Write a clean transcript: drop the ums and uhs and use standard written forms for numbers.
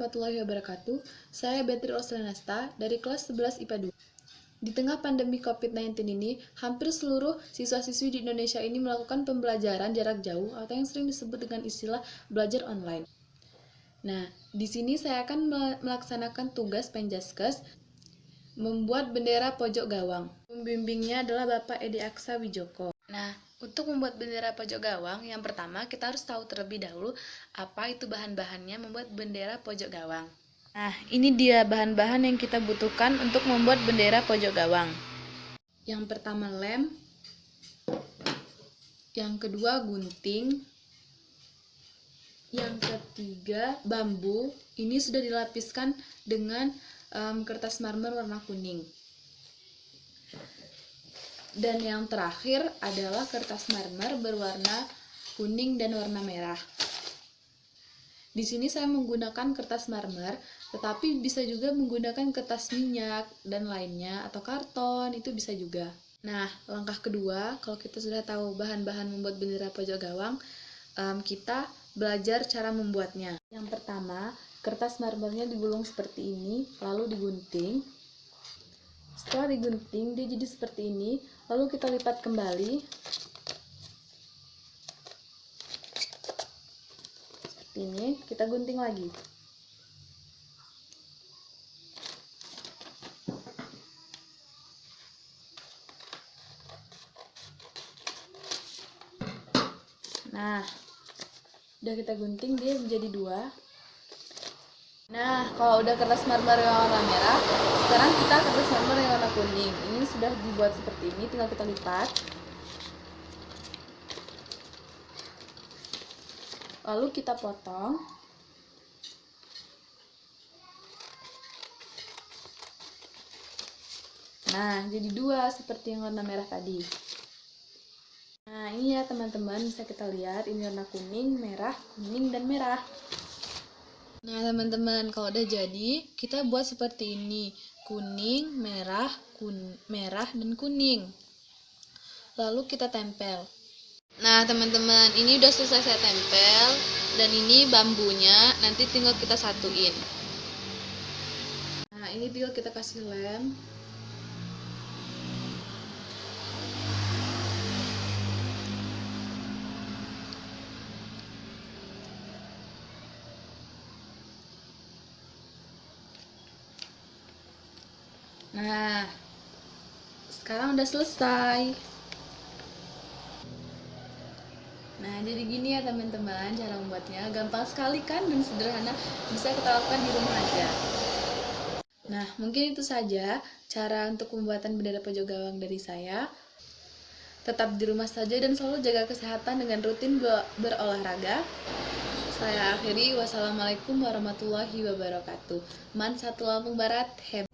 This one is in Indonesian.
warahmatullahi wabarakatuh. Saya Beatrice Oslanasta dari kelas 11 IPA 2. Di tengah pandemi COVID-19 ini, hampir seluruh siswa-siswi di Indonesia ini melakukan pembelajaran jarak jauh atau yang sering disebut dengan istilah belajar online. Nah, di sini saya akan melaksanakan tugas Penjaskes membuat bendera pojok gawang. Pembimbingnya adalah Bapak Edi Aksa Wijoko. Nah, untuk membuat bendera pojok gawang, yang pertama kita harus tahu terlebih dahulu apa itu bahan-bahannya membuat bendera pojok gawang. Nah, ini dia bahan-bahan yang kita butuhkan untuk membuat bendera pojok gawang. Yang pertama lem, yang kedua gunting, yang ketiga bambu. Ini sudah dilapiskan dengan kertas marmer warna kuning. Dan yang terakhir adalah kertas marmer berwarna kuning dan warna merah. Di sini saya menggunakan kertas marmer, tetapi bisa juga menggunakan kertas minyak dan lainnya, atau karton, itu bisa juga. Nah, langkah kedua, kalau kita sudah tahu bahan-bahan membuat bendera pojok gawang, kita belajar cara membuatnya. Yang pertama, kertas marmernya digulung seperti ini, lalu digunting. Setelah digunting, dia jadi seperti ini, lalu kita lipat kembali. Seperti ini, kita gunting lagi. Nah, udah kita gunting, dia menjadi dua. Nah, kalau udah kertas marmer yang warna merah, sekarang kita kertas marmer yang warna kuning. Ini sudah dibuat seperti ini, tinggal kita lipat. Lalu kita potong. Nah, jadi dua seperti yang warna merah tadi. Nah, ini ya teman-teman, bisa kita lihat ini warna kuning, kuning, dan merah. Nah, teman-teman, kalau udah jadi, kita buat seperti ini. Kuning, merah, dan kuning. Lalu kita tempel. Nah, teman-teman, ini udah selesai saya tempel. Dan ini bambunya, nanti tinggal kita satuin. Nah, ini tinggal kita kasih lem. Nah, sekarang udah selesai. Nah, jadi gini ya teman-teman cara membuatnya. Gampang sekali kan dan sederhana, bisa kita lakukan di rumah aja. Nah, mungkin itu saja cara untuk pembuatan bendera pojok gawang dari saya. Tetap di rumah saja dan selalu jaga kesehatan dengan rutin berolahraga. Saya akhiri, wassalamualaikum warahmatullahi wabarakatuh. Man satu Lampung Barat, hebat.